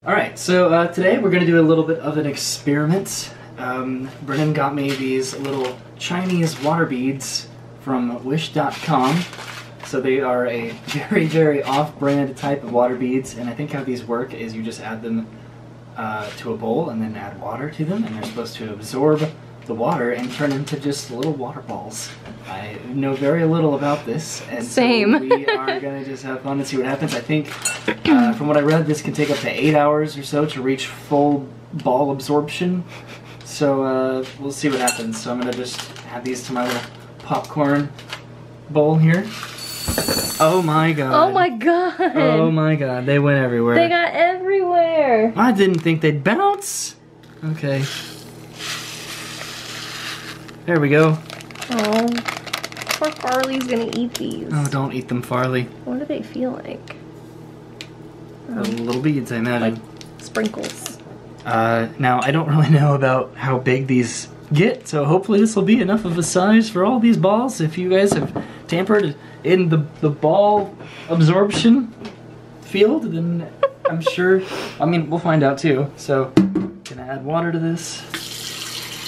Alright, so today we're going to do a little bit of an experiment. Brennan got me these little Chinese water beads from wish.com. So they are a very, very off-brand type of water beads, and I think how these work is you just add them to a bowl and then add water to them, and they're supposed to absorb the water and turn into just little water balls. I know very little about this, and Same. So we are going to just have fun and see what happens. I think, from what I read, this can take up to 8 hours or so to reach full ball absorption. So we'll see what happens. So I'm going to just add these to my little popcorn bowl here. Oh my god. Oh my god. Oh my god, they went everywhere. They got everywhere. I didn't think they'd bounce. Okay. There we go. Oh, poor Farley's gonna eat these. Oh, don't eat them, Farley. What do they feel like? Little beads, I imagine. Like sprinkles. Now, I don't really know about how big these get, so hopefully this will be enough of a size for all these balls. If you guys have tampered in the ball absorption field, then I'm sure, I mean, we'll find out too. So, gonna add water to this.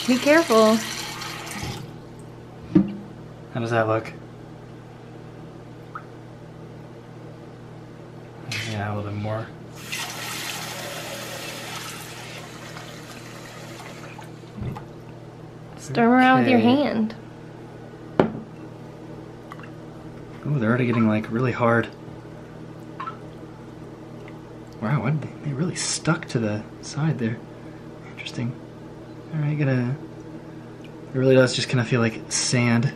Be careful. How does that look? Yeah, a little bit more. Stir them around with your Okay. hand. Oh, they're already getting like really hard. Wow, they really stuck to the side there. Interesting. Alright, it really does just kind of feel like sand.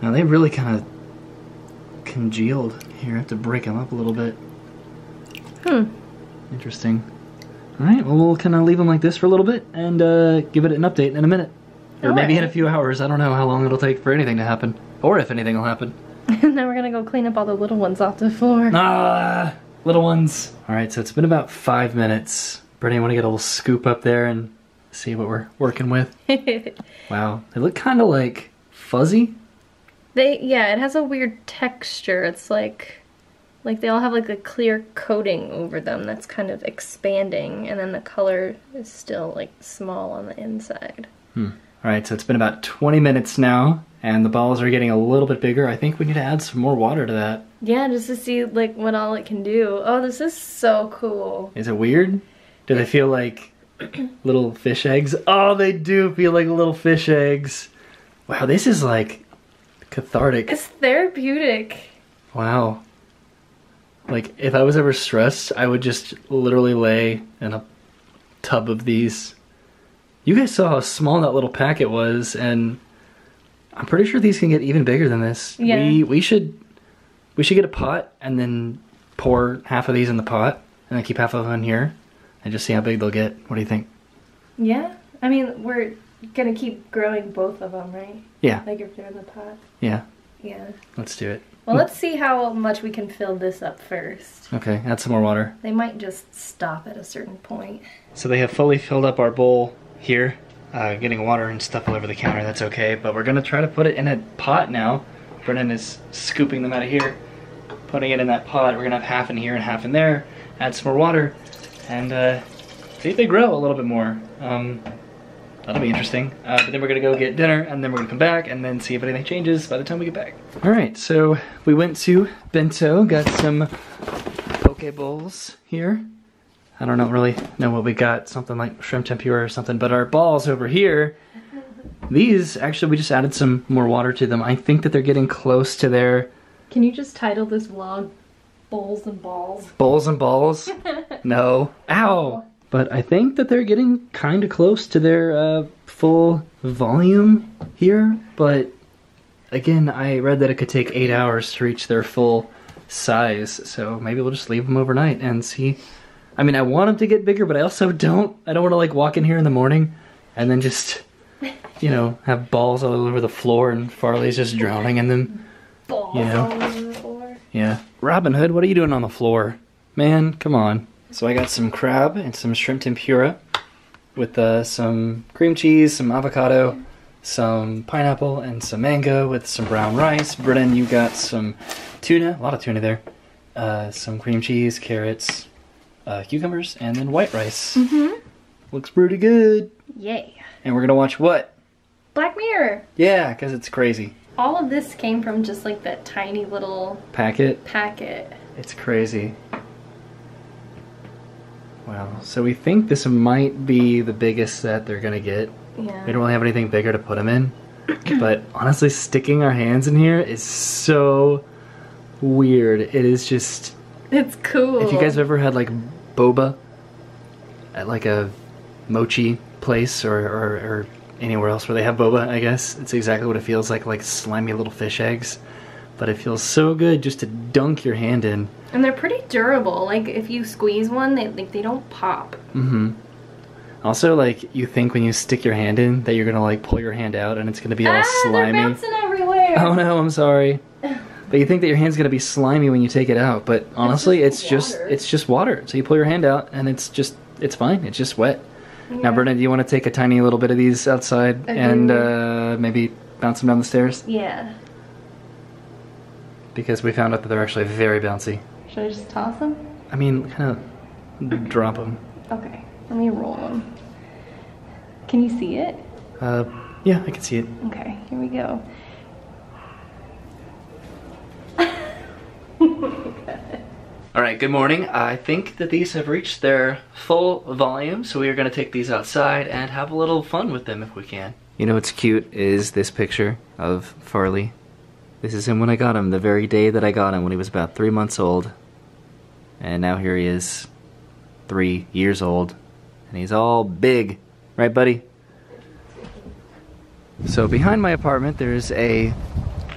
Now they really kind of congealed here. I have to break them up a little bit. Interesting. Alright, well we'll kind of leave them like this for a little bit and give it an update in a minute. Or maybe in a few hours. I don't know how long it'll take for anything to happen. Or if anything will happen. And then we're gonna go clean up all the little ones off the floor. Ah, little ones. Alright, so it's been about 5 minutes. Brittany, want to get a little scoop up there and see what we're working with? Wow, they look kind of like fuzzy. Yeah, it has a weird texture. It's like they all have like a clear coating over them that's kind of expanding, and then the color is still like small on the inside. Alright, so it's been about 20 minutes now, and the balls are getting a little bit bigger. I think we need to add some more water to that. Yeah, just to see like what all it can do. Oh, this is so cool. Is it weird? Do they feel like little fish eggs? Oh, they do feel like little fish eggs. Wow, this is like cathartic. It's therapeutic. Wow. Like, if I was ever stressed, I would just literally lay in a tub of these. You guys saw how small that little packet was, and I'm pretty sure these can get even bigger than this. Yeah. We should get a pot and then pour half of these in the pot and then keep half of them in here and just see how big they'll get. What do you think? Yeah, I mean, we're gonna keep growing both of them, right? Yeah. Like if they're in the pot. Yeah. Yeah. Let's do it. Well, let's see how much we can fill this up first. Okay, add some more water. They might just stop at a certain point. So they have fully filled up our bowl here. Getting water and stuff all over the counter, that's okay. But we're gonna try to put it in a pot now. Brennan is scooping them out of here, putting it in that pot. We're gonna have half in here and half in there. Add some more water, and see if they grow a little bit more. That'll be interesting. But then we're gonna go get dinner, and then we're gonna come back and then see if anything changes by the time we get back. Alright, so we went to Bento, got some poke bowls here. I don't really know what we got, something like shrimp tempura or something, but our balls over here, these, actually we just added some more water to them. I think that they're getting close to their... Can you just title this vlog Bowls and Balls? Bowls and balls? No. Ow! But I think that they're getting kind of close to their full volume here, but again, I read that it could take 8 hours to reach their full size, so maybe we'll just leave them overnight and see. I mean, I want them to get bigger, but I also don't. I don't want to like walk in here in the morning and then just, you know, have balls all over the floor and Farley's just drowning in them. Balls You know? all over the floor. Yeah. Robin Hood, what are you doing on the floor? Man, come on. So I got some crab and some shrimp tempura with some cream cheese, some avocado, some pineapple, and some mango with some brown rice. Brennan, you got some tuna, a lot of tuna there. Some cream cheese, carrots, cucumbers, and then white rice. Mm-hmm. Looks pretty good. Yay. And we're gonna watch what? Black Mirror. Yeah, because it's crazy. All of this came from just like that tiny little packet. It's crazy. Wow. So we think this might be the biggest set they're gonna get. Yeah. We don't really have anything bigger to put them in. But honestly, sticking our hands in here is so weird. It is just... It's cool. If you guys have ever had like boba at like a mochi place or anywhere else where they have boba, I guess, it's exactly what it feels like slimy little fish eggs. But it feels so good just to dunk your hand in. And they're pretty durable. Like if you squeeze one, they don't pop. Mm-hmm. Also, like, you think when you stick your hand in that you're gonna like pull your hand out and it's gonna be all slimy. They're bouncing everywhere. Oh no, I'm sorry. But you think that your hand's gonna be slimy when you take it out, but honestly, it's just water. So you pull your hand out and it's fine. It's just wet. Yeah. Now, Brennan, do you want to take a tiny little bit of these outside and maybe bounce them down the stairs? Yeah. Because we found out that they're actually very bouncy. Should I just toss them? I mean, kind of drop them. Okay, let me roll them. Can you see it? Yeah, I can see it. Okay, here we go. Alright, good morning. I think that these have reached their full volume, so we are going to take these outside and have a little fun with them if we can. You know what's cute is this picture of Farley. This is him when I got him, the very day that I got him, when he was about 3 months old. And now here he is, 3 years old, and he's all big. Right, buddy? So behind my apartment there's a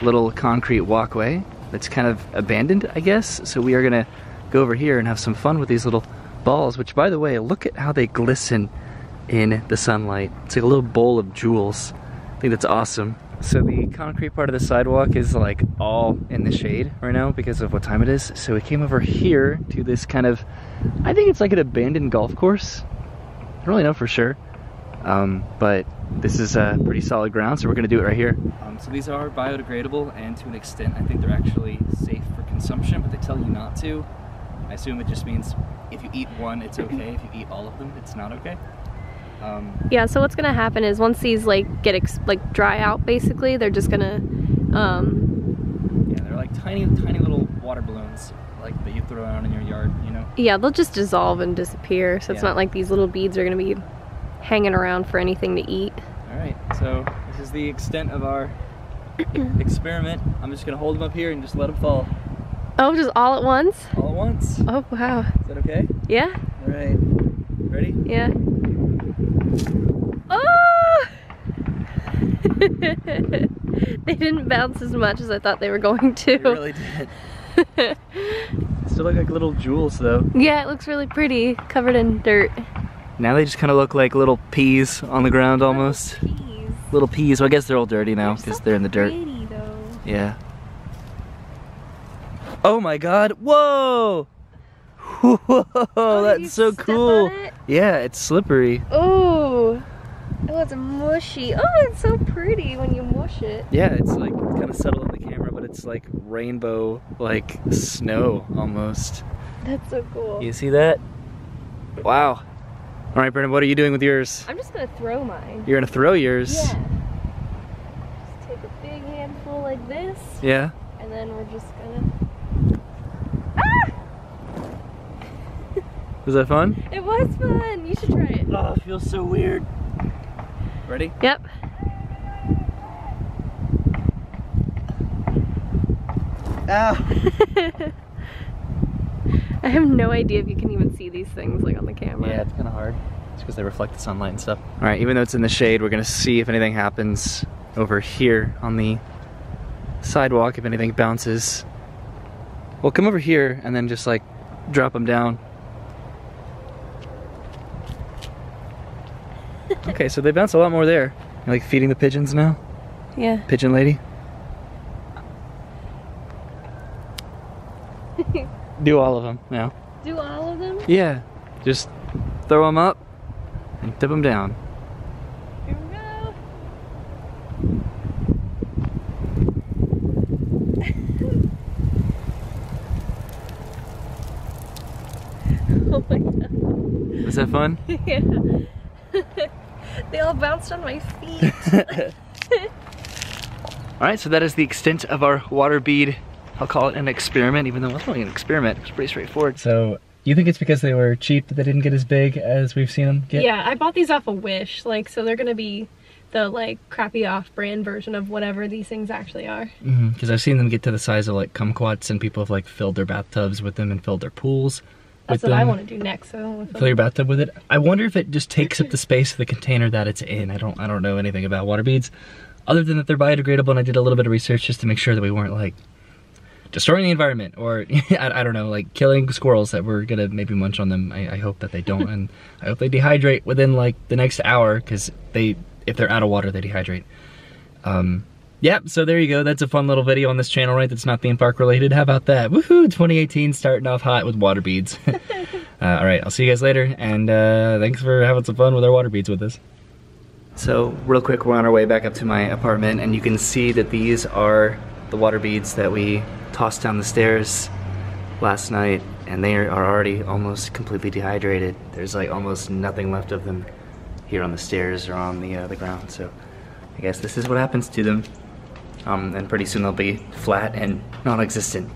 little concrete walkway that's kind of abandoned, I guess. So we are gonna go over here and have some fun with these little balls, which, by the way, look at how they glisten in the sunlight. It's like a little bowl of jewels. I think that's awesome. So the concrete part of the sidewalk is like all in the shade right now because of what time it is. So we came over here to this kind of, I think it's like an abandoned golf course. I don't really know for sure. But this is pretty solid ground, so we're gonna do it right here. So these are biodegradable, and to an extent I think they're actually safe for consumption, but they tell you not to. I assume it just means if you eat one, it's okay. If you eat all of them, it's not okay. Yeah, so what's gonna happen is once these like dry out, basically, they're just gonna yeah, they're like tiny little water balloons like that you throw out in your yard, you know? Yeah, they'll just dissolve and disappear, so it's not like these little beads are gonna be hanging around for anything to eat. Alright, so this is the extent of our experiment. I'm just gonna hold them up here and just let them fall. Oh, just all at once? All at once. Oh, wow. Is that okay? Yeah. Alright. Ready? Yeah. Oh! They didn't bounce as much as I thought they were going to. They really did. Still look like little jewels though. Yeah, it looks really pretty, covered in dirt. Now they just kind of look like little peas on the ground almost. Little peas. Well, I guess they're all dirty now because they're in the dirt. Though. Yeah. Oh my god. Whoa! Whoa, that's so cool. Yeah, it's slippery. Oh, it's mushy. Oh, it's so pretty when you mush it. Yeah, it's like kind of subtle in the camera, but it's like rainbow, like snow almost. That's so cool. You see that? Wow. All right, Brennan, what are you doing with yours? I'm just gonna throw mine. You're gonna throw yours? Yeah. Just take a big handful like this. Yeah. And then we're just gonna... Ah! Was that fun? It was fun. You should try it. Oh, it feels so weird. Ready? Yep. Ow! I have no idea if you can even see these things like on the camera. Yeah, it's kind of hard. It's because they reflect the sunlight and stuff. All right, even though it's in the shade, we're gonna see if anything happens over here on the sidewalk, if anything bounces. We'll come over here and then just like drop them down. Okay, so they bounce a lot more there. You're like feeding the pigeons now? Yeah. Pigeon lady? Do all of them now. Do all of them? Yeah. Just throw them up and tip them down. Here we go. Oh my Was that fun? Yeah. They all bounced on my feet. Alright, so that is the extent of our water bead. I'll call it an experiment, even though it wasn't really an experiment. It was pretty straightforward. So, you think it's because they were cheap that they didn't get as big as we've seen them get? Yeah, I bought these off of Wish, like, so they're gonna be the, like, crappy off-brand version of whatever these things actually are. Because I've seen them get to the size of, like, kumquats, and people have, like, filled their bathtubs with them and filled their pools That's with what them. I want to do next. So Fill your bathtub with it. I wonder if it just takes up the space of the container that it's in. I don't know anything about water beads, other than that they're biodegradable, and I did a little bit of research just to make sure that we weren't, like, destroying the environment, or I don't know, like killing squirrels that were gonna maybe munch on them. I hope that they don't, and I hope they dehydrate within like the next hour, because if they're out of water, they dehydrate. Yeah, so there you go. That's a fun little video on this channel, right? That's not theme park related. How about that? Woohoo! 2018 starting off hot with water beads. All right, I'll see you guys later, and thanks for having some fun with our water beads with us. So real quick, we're on our way back up to my apartment, and you can see that these are the water beads that we tossed down the stairs last night, and they are already almost completely dehydrated. There's like almost nothing left of them here on the stairs or on the ground. So I guess this is what happens to them, and pretty soon they'll be flat and non-existent.